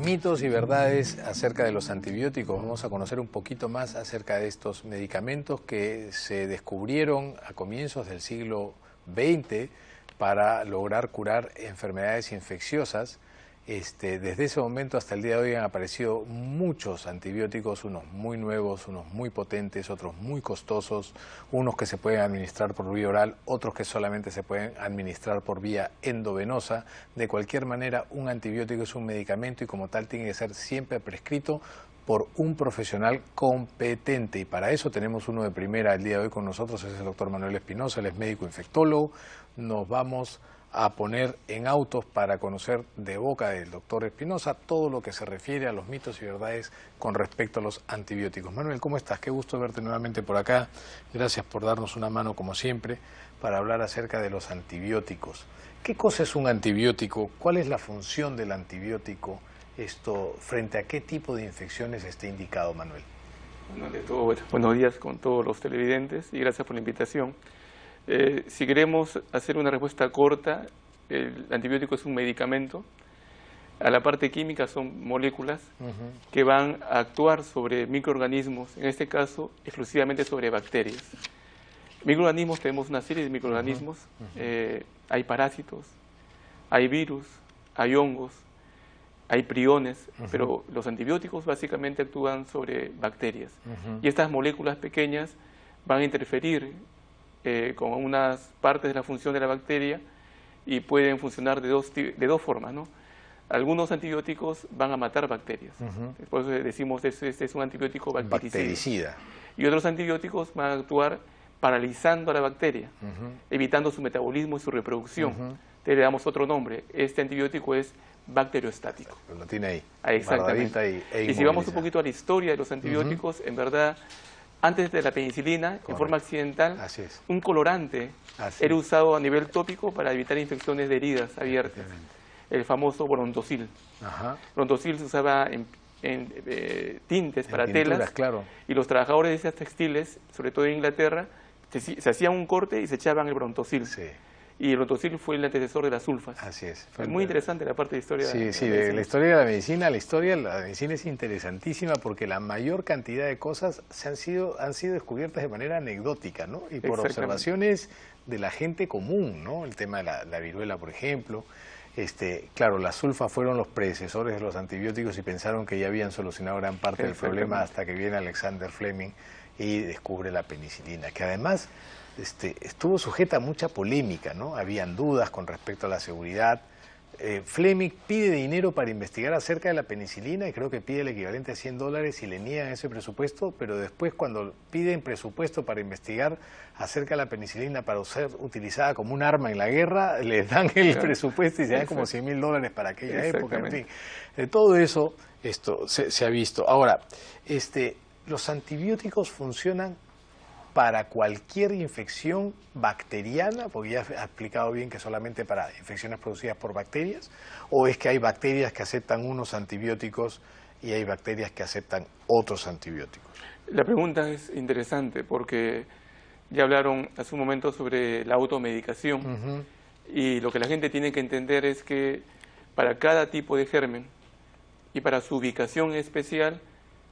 Mitos y verdades acerca de los antibióticos. Vamos a conocer un poquito más acerca de estos medicamentos que se descubrieron a comienzos del siglo XX para lograr curar enfermedades infecciosas. Desde ese momento hasta el día de hoy han aparecido muchos antibióticos, unos muy nuevos, unos muy potentes, otros muy costosos, unos que se pueden administrar por vía oral, otros que solamente se pueden administrar por vía endovenosa. De cualquier manera, un antibiótico es un medicamento y como tal tiene que ser siempre prescrito por un profesional competente, y para eso tenemos uno de primera el día de hoy con nosotros, es el doctor Manuel Espinosa, él es médico infectólogo. Nos vamos a poner en autos para conocer de boca del doctor Espinosa todo lo que se refiere a los mitos y verdades con respecto a los antibióticos. Manuel, ¿cómo estás? Qué gusto verte nuevamente por acá. Gracias por darnos una mano como siempre para hablar acerca de los antibióticos. ¿Qué cosa es un antibiótico? ¿Cuál es la función del antibiótico? ¿Frente a qué tipo de infecciones está indicado, Manuel? Buenos días con todos los televidentes y gracias por la invitación. Si queremos hacer una respuesta corta, el antibiótico es un medicamento. A la parte química son moléculas que van a actuar sobre microorganismos, en este caso exclusivamente sobre bacterias. Microorganismos, tenemos una serie de microorganismos, hay parásitos, hay virus, hay hongos, hay priones, pero los antibióticos básicamente actúan sobre bacterias. Y estas moléculas pequeñas van a interferir con unas partes de la función de la bacteria y pueden funcionar de dos formas, ¿no? Algunos antibióticos van a matar bacterias, por eso decimos este es un antibiótico bactericida. Y otros antibióticos van a actuar paralizando a la bacteria, evitando su metabolismo y su reproducción. Entonces le damos otro nombre, este antibiótico es bacteriostático. Lo tiene ahí. Exactamente. Y si vamos un poquito a la historia de los antibióticos, en verdad, antes de la penicilina, en forma accidental, un colorante era usado a nivel tópico para evitar infecciones de heridas abiertas, el famoso brontocil. Brontocil se usaba en tintes para telas, y los trabajadores de esas textiles, sobre todo en Inglaterra, se hacían un corte y se echaban el brontocil. Y el brontocil fue el antecesor de las sulfas. Así es. Es muy interesante la parte de historia. De la historia de la medicina. La historia de la medicina es interesantísima porque la mayor cantidad de cosas han sido descubiertas de manera anecdótica, ¿no? Y por observaciones de la gente común, ¿no? El tema de la viruela, por ejemplo. Claro, las sulfas fueron los predecesores de los antibióticos y pensaron que ya habían solucionado gran parte del problema hasta que viene Alexander Fleming y descubre la penicilina, que además estuvo sujeta a mucha polémica, ¿no? Habían dudas con respecto a la seguridad. Fleming pide dinero para investigar acerca de la penicilina y creo que pide el equivalente a $100 y le niegan ese presupuesto, pero después cuando piden presupuesto para investigar acerca de la penicilina para ser utilizada como un arma en la guerra, les dan el presupuesto y se dan como $100.000 para aquella época. En fin, de todo eso se ha visto. Ahora, los antibióticos funcionan para cualquier infección bacteriana, porque ya ha explicado bien que solamente para infecciones producidas por bacterias, o es que hay bacterias que aceptan unos antibióticos y hay bacterias que aceptan otros antibióticos. La pregunta es interesante porque ya hablaron hace un momento sobre la automedicación y lo que la gente tiene que entender es que para cada tipo de germen y para su ubicación especial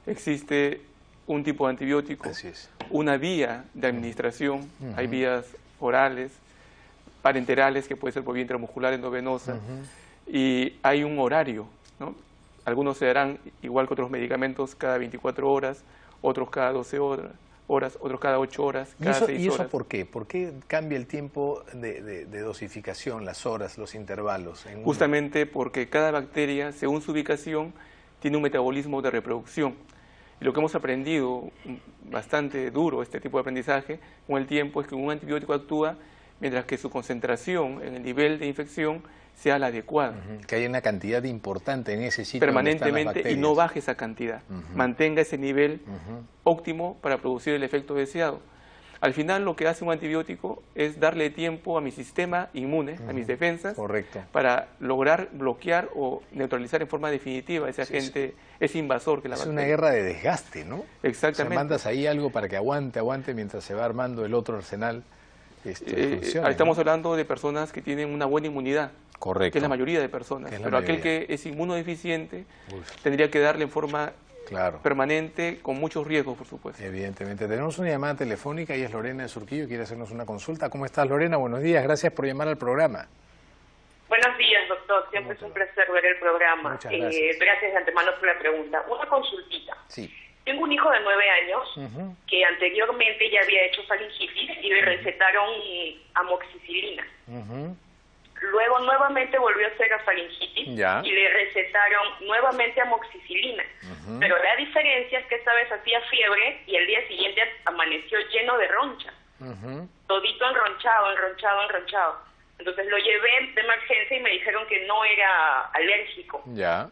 existe un tipo de antibiótico, una vía de administración, hay vías orales, parenterales, que puede ser por vía intramuscular, endovenosa, y hay un horario, ¿no? Algunos se darán igual que otros medicamentos cada 24 horas, otros cada 12 horas, otros cada 8 horas, cada 6 horas. ¿Y eso por qué? ¿Por qué cambia el tiempo de dosificación, las horas, los intervalos? Justamente porque cada bacteria, según su ubicación, tiene un metabolismo de reproducción. Y lo que hemos aprendido, bastante duro este tipo de aprendizaje, con el tiempo es que un antibiótico actúa mientras que su concentración en el nivel de infección sea la adecuada. Que haya una cantidad importante en ese sitio permanentemente y no baje esa cantidad. Mantenga ese nivel óptimo para producir el efecto deseado. Al final lo que hace un antibiótico es darle tiempo a mi sistema inmune, a mis defensas, para lograr bloquear o neutralizar en forma definitiva ese agente, ese invasor que la bacteria. Es una guerra de desgaste, ¿no? Exactamente. O sea, mandas ahí algo para que aguante mientras se va armando el otro arsenal. Estamos hablando de personas que tienen una buena inmunidad. Correcto. Que es la mayoría de personas. Pero aquel que es inmunodeficiente tendría que darle en forma permanente, con muchos riesgos, por supuesto. Evidentemente. Tenemos una llamada telefónica y es Lorena de Surquillo, quiere hacernos una consulta. ¿Cómo estás, Lorena? Buenos días, gracias por llamar al programa. Buenos días, doctor. Siempre es un placer ver el programa. Muchas gracias. Gracias de antemano por la pregunta. Una consultita. Sí. Tengo un hijo de 9 años que anteriormente ya había hecho faringitis y le recetaron amoxicilina. Luego nuevamente volvió a hacer faringitis y le recetaron nuevamente amoxicilina. Pero la diferencia es que esta vez hacía fiebre y el día siguiente amaneció lleno de roncha. Todito enronchado. Entonces lo llevé de emergencia y me dijeron que no era alérgico,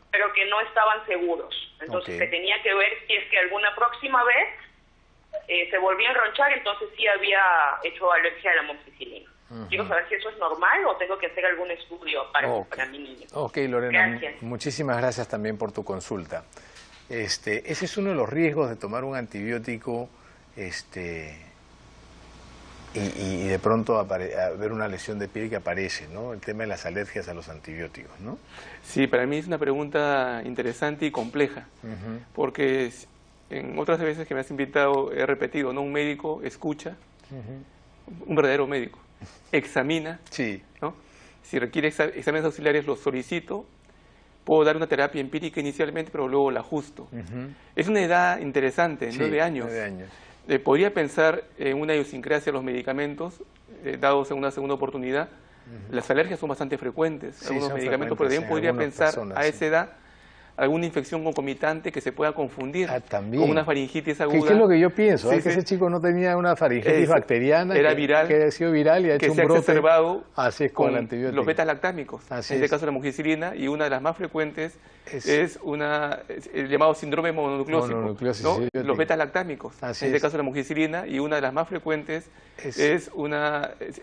pero que no estaban seguros. Entonces que tenía que ver si es que alguna próxima vez se volvió a enronchar, entonces sí había hecho alergia a la amoxicilina. Quiero saber si eso es normal o tengo que hacer algún estudio para mi niño. Ok, Lorena, gracias. Muchísimas gracias también por tu consulta. Ese es uno de los riesgos de tomar un antibiótico y de pronto ver una lesión de piel que aparece, ¿no? El tema de las alergias a los antibióticos, ¿no? Sí, para mí es una pregunta interesante y compleja, porque en otras veces que me has invitado he repetido, ¿no? Un médico escucha, un verdadero médico, examina, ¿no? Si requiere exámenes auxiliares los solicito, puedo dar una terapia empírica inicialmente, pero luego la ajusto. Es una edad interesante, 9 años. 9 años. Podría pensar en una idiosincrasia de los medicamentos dados en una segunda oportunidad. Las alergias son bastante frecuentes, algunos medicamentos, pero también podría pensar a esa edad alguna infección concomitante que se pueda confundir con una faringitis aguda. ¿Qué es lo que yo pienso? Que ese chico no tenía una faringitis bacteriana, era viral, que ha sido viral y ha hecho un brote. Exacerbado con el antibiótico. Los beta-lactámicos, en este caso la amoxicilina, y una de las más frecuentes es el llamado síndrome mononucleósico, ¿no? Los beta-lactámicos, en este caso la amoxicilina, y una de las más frecuentes es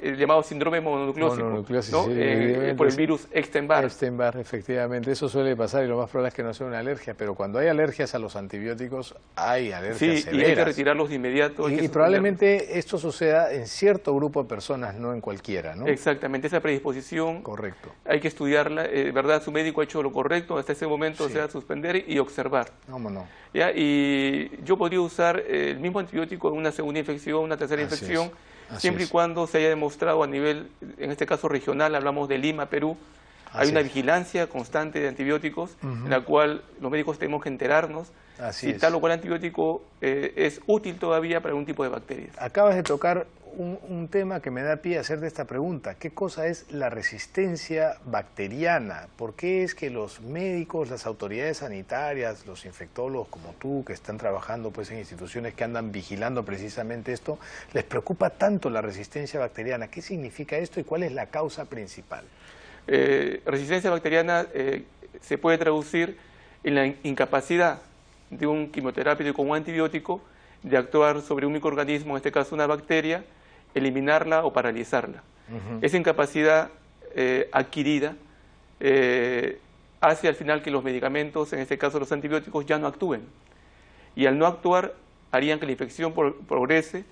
el llamado síndrome mononucleósico, ¿no? Por el virus Epstein-Barr. Epstein-Barr, efectivamente, eso suele pasar y lo más probable es que no sea una alergia, pero cuando hay alergias a los antibióticos, hay alergias severas. Y hay que retirarlos de inmediato. Y probablemente esto suceda en cierto grupo de personas, no en cualquiera, ¿no? Exactamente, esa predisposición hay que estudiarla, ¿verdad? Su médico ha hecho lo correcto hasta ese momento, o sea, suspender y observar. ¿Ya? Y yo podría usar el mismo antibiótico en una segunda infección, una tercera infección, siempre y cuando se haya demostrado a nivel, en este caso regional, hablamos de Lima, Perú, hay una vigilancia constante de antibióticos en la cual los médicos tenemos que enterarnos si tal o cual antibiótico es útil todavía para algún tipo de bacterias. Acabas de tocar un tema que me da pie a hacerte esta pregunta. ¿Qué cosa es la resistencia bacteriana? ¿Por qué es que los médicos, las autoridades sanitarias, los infectólogos como tú, que están trabajando pues en instituciones que andan vigilando precisamente esto, les preocupa tanto la resistencia bacteriana? ¿Qué significa esto y cuál es la causa principal? Resistencia bacteriana se puede traducir en la incapacidad de un quimioterápico con un antibiótico de actuar sobre un microorganismo, en este caso una bacteria, eliminarla o paralizarla. Esa incapacidad adquirida hace al final que los medicamentos, en este caso los antibióticos, ya no actúen. Y al no actuar harían que la infección progrese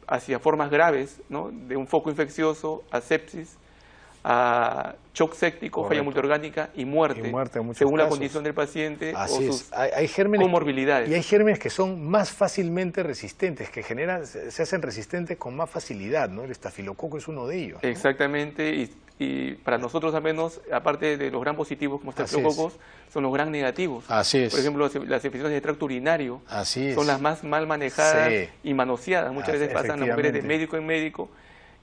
hacia formas graves, ¿no? De un foco infeccioso a sepsis, a shock séptico, falla multiorgánica y muerte según la condición del paciente o sus comorbilidades. Y hay gérmenes que son más fácilmente resistentes, que se hacen resistentes con más facilidad, ¿no? El estafilococo es uno de ellos, ¿no? Exactamente, y para nosotros al menos, aparte de los gran positivos como estafilococos, son los gran negativos. Por ejemplo, las infecciones de tracto urinario son las más mal manejadas y manoseadas. Muchas veces pasan las mujeres de médico en médico,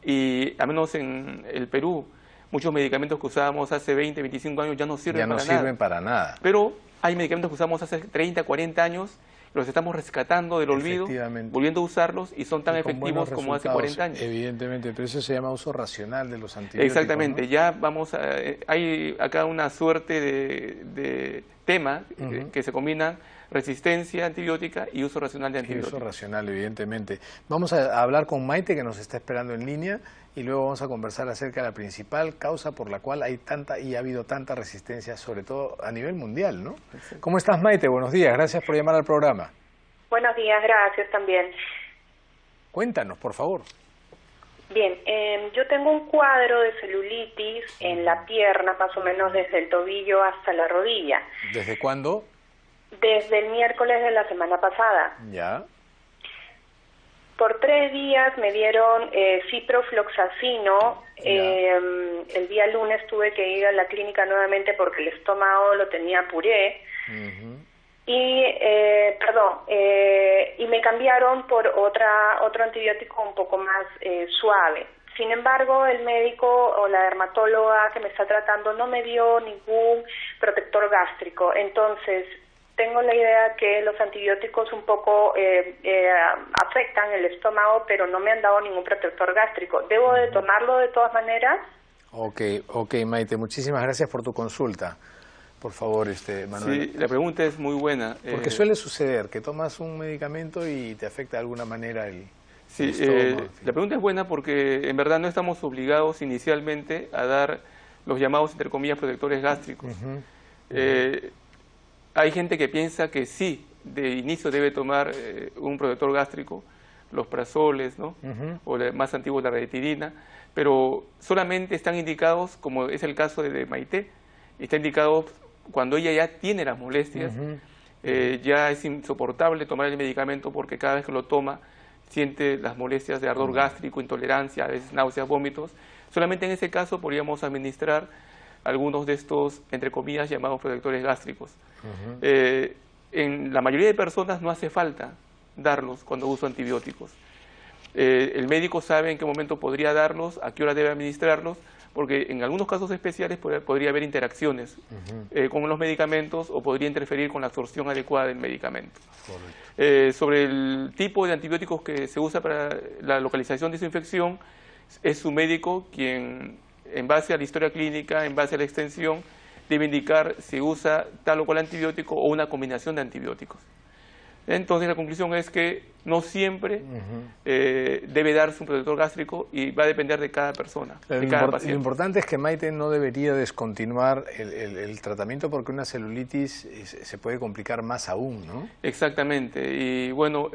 y al menos en el Perú, muchos medicamentos que usábamos hace 20, 25 años ya no sirven para nada. Pero hay medicamentos que usamos hace 30, 40 años, los estamos rescatando del olvido, volviendo a usarlos y son tan efectivos como hace 40 años. Evidentemente, pero eso se llama uso racional de los antibióticos. Exactamente, ¿no? Ya hay acá una suerte de tema que se combinan: resistencia antibiótica y uso racional de antibióticos. Uso racional, evidentemente. Vamos a hablar con Maite, que nos está esperando en línea, y luego vamos a conversar acerca de la principal causa por la cual hay tanta y ha habido tanta resistencia, sobre todo a nivel mundial, ¿no? Sí. ¿Cómo estás, Maite? Buenos días, gracias por llamar al programa. Buenos días, gracias también. Cuéntanos, por favor. Bien, yo tengo un cuadro de celulitis en la pierna, más o menos desde el tobillo hasta la rodilla. ¿Desde cuándo? Desde el miércoles de la semana pasada. Ya. Por 3 días me dieron ciprofloxacino. El día lunes tuve que ir a la clínica nuevamente porque el estómago lo tenía puré. Y me cambiaron por otro antibiótico un poco más suave. Sin embargo, el médico o la dermatóloga que me está tratando no me dio ningún protector gástrico. Entonces, tengo la idea que los antibióticos un poco afectan el estómago, pero no me han dado ningún protector gástrico. ¿Debo de tomarlo de todas maneras? Ok, Maite, muchísimas gracias por tu consulta. Por favor, Manuel. Sí, la pregunta es muy buena. Porque suele suceder que tomas un medicamento y te afecta de alguna manera el estómago. En fin. La pregunta es buena porque en verdad no estamos obligados inicialmente a dar los llamados, entre comillas, protectores gástricos. Hay gente que piensa que sí, de inicio debe tomar un protector gástrico, los prazoles, ¿no? O más antiguo la ranitidina, pero solamente están indicados, como es el caso de Maite, está indicado cuando ella ya tiene las molestias, ya es insoportable tomar el medicamento porque cada vez que lo toma siente las molestias de ardor gástrico, intolerancia, a veces náuseas, vómitos. Solamente en ese caso podríamos administrar algunos de estos, entre comillas, llamados protectores gástricos. En la mayoría de personas no hace falta darlos cuando uso antibióticos. El médico sabe en qué momento podría darlos, a qué hora debe administrarlos, porque en algunos casos especiales podría haber interacciones con los medicamentos o podría interferir con la absorción adecuada del medicamento. Sobre el tipo de antibióticos que se usa para la localización de su infección, es su médico quien, en base a la historia clínica, en base a la extensión, debe indicar si usa tal o cual antibiótico o una combinación de antibióticos. Entonces la conclusión es que no siempre debe darse un protector gástrico y va a depender de cada persona, de cada paciente. Lo importante es que Maite no debería descontinuar el tratamiento porque una celulitis se puede complicar más aún, ¿no? Exactamente. Y bueno,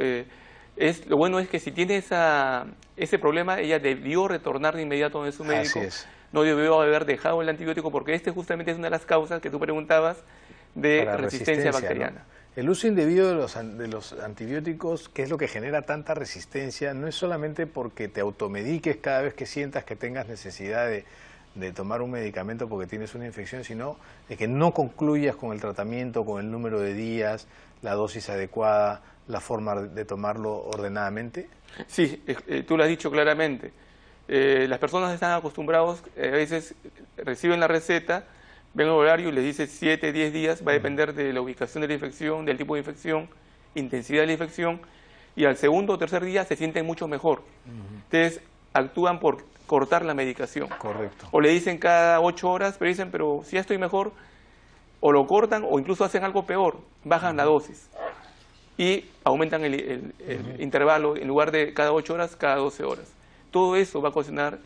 lo bueno es que si tiene ese problema, ella debió retornar de inmediato donde su médico. Así es. No debió haber dejado el antibiótico porque justamente es una de las causas que tú preguntabas de resistencia bacteriana. ¿No? El uso indebido de los antibióticos, que es lo que genera tanta resistencia, no es solamente porque te automediques cada vez que sientas que tengas necesidad de tomar un medicamento porque tienes una infección, sino de que no concluyas con el tratamiento, con el número de días, la dosis adecuada, la forma de tomarlo ordenadamente. Sí, tú lo has dicho claramente. Las personas están acostumbrados, a veces reciben la receta, ven el horario y les dice 7, 10 días, va a depender de la ubicación de la infección, del tipo de infección, intensidad de la infección, y al segundo o tercer día se sienten mucho mejor. Entonces actúan por cortar la medicación. Correcto. O le dicen cada 8 horas, pero dicen, pero si ya estoy mejor, o lo cortan o incluso hacen algo peor, bajan la dosis y aumentan el intervalo, en lugar de cada 8 horas, cada 12 horas. Todo eso va a ocasionar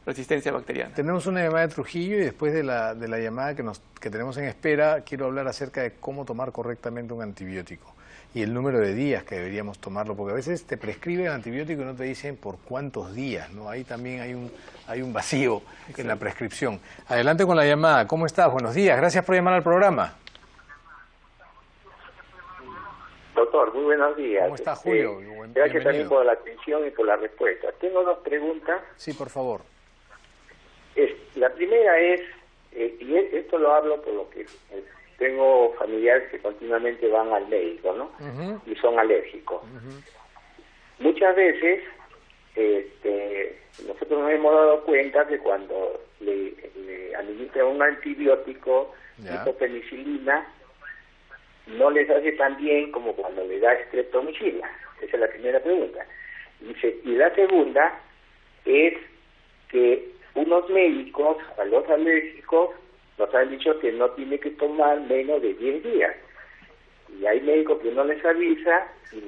resistencia bacteriana. Tenemos una llamada de Trujillo y después de la llamada que tenemos en espera, quiero hablar acerca de cómo tomar correctamente un antibiótico y el número de días que deberíamos tomarlo, porque a veces te prescriben el antibiótico y no te dicen por cuántos días, ¿no? Ahí también hay un vacío en la prescripción. Adelante con la llamada. ¿Cómo estás? Buenos días. Gracias por llamar al programa. Doctor, muy buenos días. ¿Cómo está, Julio? Gracias también por la atención y por la respuesta. Tengo 2 preguntas. Sí, por favor. La primera es, y esto lo hablo por lo que tengo familiares que continuamente van al médico, ¿no? Y son alérgicos. Muchas veces nosotros nos hemos dado cuenta que cuando le administran un antibiótico, tipo penicilina, no les hace tan bien como cuando le da streptomicina. Esa es la primera pregunta. Y la segunda es que unos médicos a los alérgicos nos han dicho que no tiene que tomar menos de 10 días. Y hay médicos que no les avisa y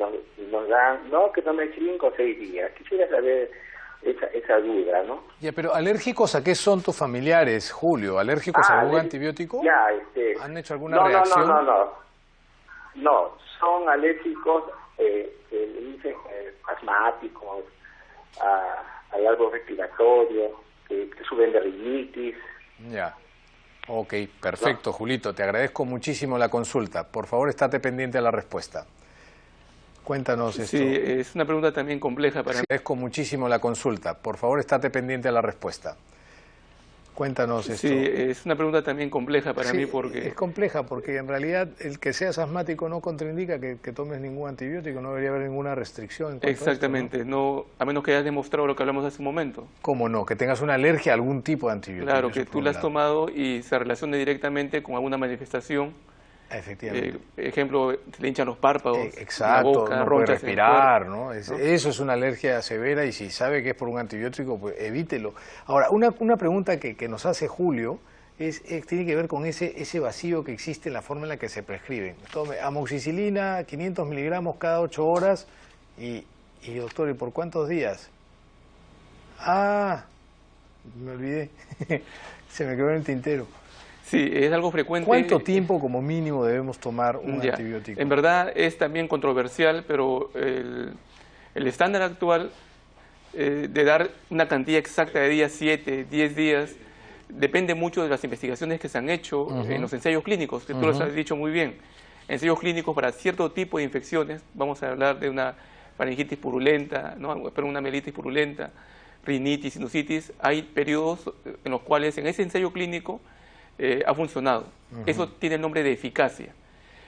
nos dan, no, que tomen 5 o 6 días. Quisiera saber esa duda, ¿no? Ya, pero ¿alérgicos a qué son tus familiares, Julio? ¿Alérgicos a algún antibiótico? Ya, ¿Han hecho alguna reacción? No, son alérgicos, asmáticos, al árbol respiratorio, que suben de rinitis. Ya. Ok, perfecto, ¿no? Julito, te agradezco muchísimo la consulta. Por favor, estate pendiente de la respuesta. Cuéntanos esto. Sí, es una pregunta también compleja para mí. Agradezco muchísimo la consulta. Por favor, estate pendiente de la respuesta. Cuéntanos esto. Sí, es una pregunta también compleja para mí porque... Es compleja porque en realidad el que seas asmático no contraindica que tomes ningún antibiótico, no debería haber ninguna restricción. Exactamente, esto, ¿no? A menos que hayas demostrado lo que hablamos hace un momento. ¿Cómo no? Que tengas una alergia a algún tipo de antibiótico. Claro, que tú la has tomado y se relacione directamente con alguna manifestación. Efectivamente. Ejemplo, se le hinchan los párpados, exacto, la boca, no puede respirar, ¿no? Eso es una alergia severa y si sabe que es por un antibiótico, pues evítelo. Ahora, una pregunta que nos hace Julio tiene que ver con ese vacío que existe en la forma en la que se prescriben. Tome amoxicilina, 500 miligramos cada 8 horas y doctor, ¿y por cuántos días? Ah, me olvidé, se me quedó en el tintero. Sí, es algo frecuente. ¿Cuánto tiempo como mínimo debemos tomar un antibiótico? En verdad es también controversial, pero el estándar actual de dar una cantidad exacta de días, 7, 10 días, depende mucho de las investigaciones que se han hecho en los ensayos clínicos, que tú los has dicho muy bien. Ensayos clínicos para cierto tipo de infecciones, vamos a hablar de una faringitis purulenta, ¿no? Pero una mielitis purulenta, rinitis, sinusitis, hay periodos en los cuales en ese ensayo clínico ha funcionado. Eso tiene el nombre de eficacia.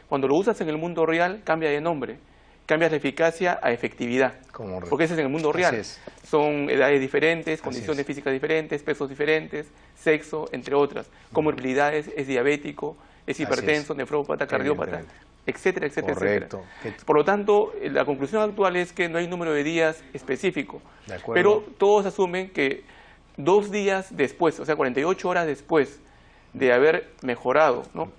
Cuando lo usas en el mundo real, cambia de nombre. Cambias la eficacia a efectividad. Porque ese es en el mundo real. Son edades diferentes, condiciones físicas diferentes, pesos diferentes, sexo, entre otras. Comorbilidades, es diabético, es hipertenso, nefrópata, cardiópata, etcétera, etcétera, correcto. Etcétera. Por lo tanto, la conclusión actual es que no hay número de días específico. Pero todos asumen que 2 días después, o sea, 48 horas después de haber mejorado, ¿no?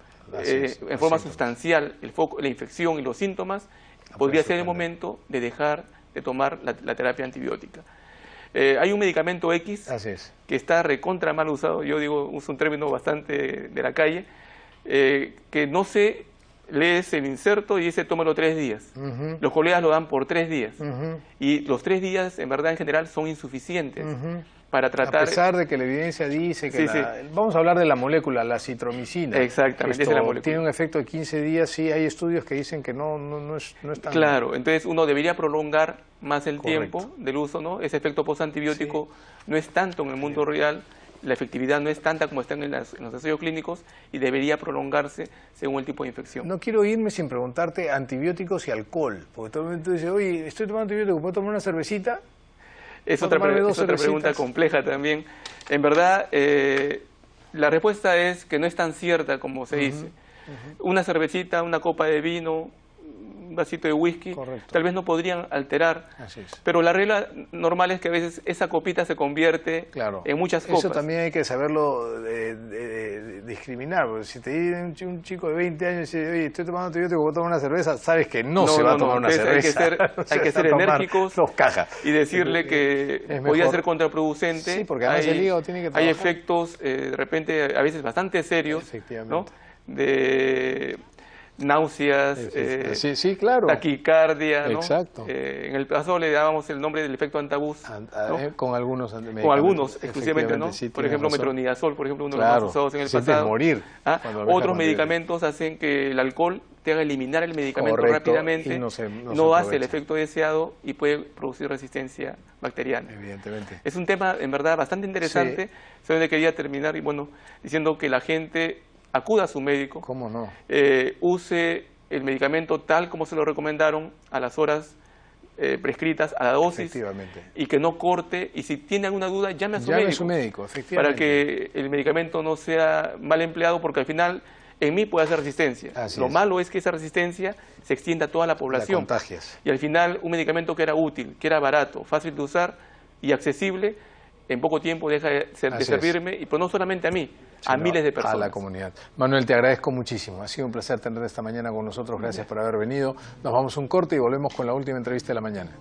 En forma sustancial la infección y los síntomas, podría ser el momento de dejar de tomar la terapia antibiótica. Hay un medicamento X que está recontra mal usado, yo digo, uso un término bastante de la calle, que no se lees el inserto y dice tómalo 3 días. Los colegas lo dan por 3 días. Y los 3 días, en verdad, en general, son insuficientes. Para tratar... A pesar de que la evidencia dice que vamos a hablar de la molécula, la citromicina. Exactamente, esa es la molécula. Tiene un efecto de 15 días, sí, hay estudios que dicen que no es tan... Claro, entonces uno debería prolongar más el tiempo del uso, ¿no? Ese efecto postantibiótico no es tanto en el mundo real, la efectividad no es tanta como está en los ensayos clínicos y debería prolongarse según el tipo de infección. No quiero irme sin preguntarte antibióticos y alcohol, porque todo el mundo dice, oye, estoy tomando antibióticos, ¿puedo tomar una cervecita? Es otra pregunta compleja también. En verdad, la respuesta es que no es tan cierta como se dice. Una cervecita, una copa de vino, un vasito de whisky, tal vez no podrían alterar. Pero la regla normal es que a veces esa copita se convierte en muchas copas. Eso también hay que saberlo discriminar, porque si te dice un chico de 20 años y dice, oye, estoy tomando antibiótico, voy a tomar una cerveza, sabes que no se va a tomar una cerveza. Hay que ser enérgicos y decirle que podría ser contraproducente. Sí, porque además el hígado tiene que trabajar. Hay efectos, de repente, a veces bastante serios, ¿no? De náuseas, taquicardia, ¿no? En el pasado le dábamos el nombre del efecto antabús, ¿no? Con algunos exclusivamente, ¿no? Por ejemplo, metronidazol, por ejemplo, uno de los más usados en el pasado. Otros medicamentos hacen que el alcohol te haga eliminar el medicamento rápidamente, no hace el efecto deseado y puede producir resistencia bacteriana. Evidentemente. Es un tema, en verdad, bastante interesante. Solamente quería terminar y bueno, diciendo que la gente acuda a su médico, use el medicamento tal como se lo recomendaron, a las horas prescritas, a la dosis, y que no corte, y si tiene alguna duda, llame a su médico, para que el medicamento no sea mal empleado, porque al final en mí puede hacer resistencia. Lo malo es que esa resistencia se extienda a toda la población. Y al final un medicamento que era útil, que era barato, fácil de usar y accesible, en poco tiempo deja de servirme, y pues no solamente a mí, a miles de personas. A la comunidad. Manuel, te agradezco muchísimo. Ha sido un placer tenerte esta mañana con nosotros. Gracias por haber venido. Nos vamos a un corte y volvemos con la última entrevista de la mañana.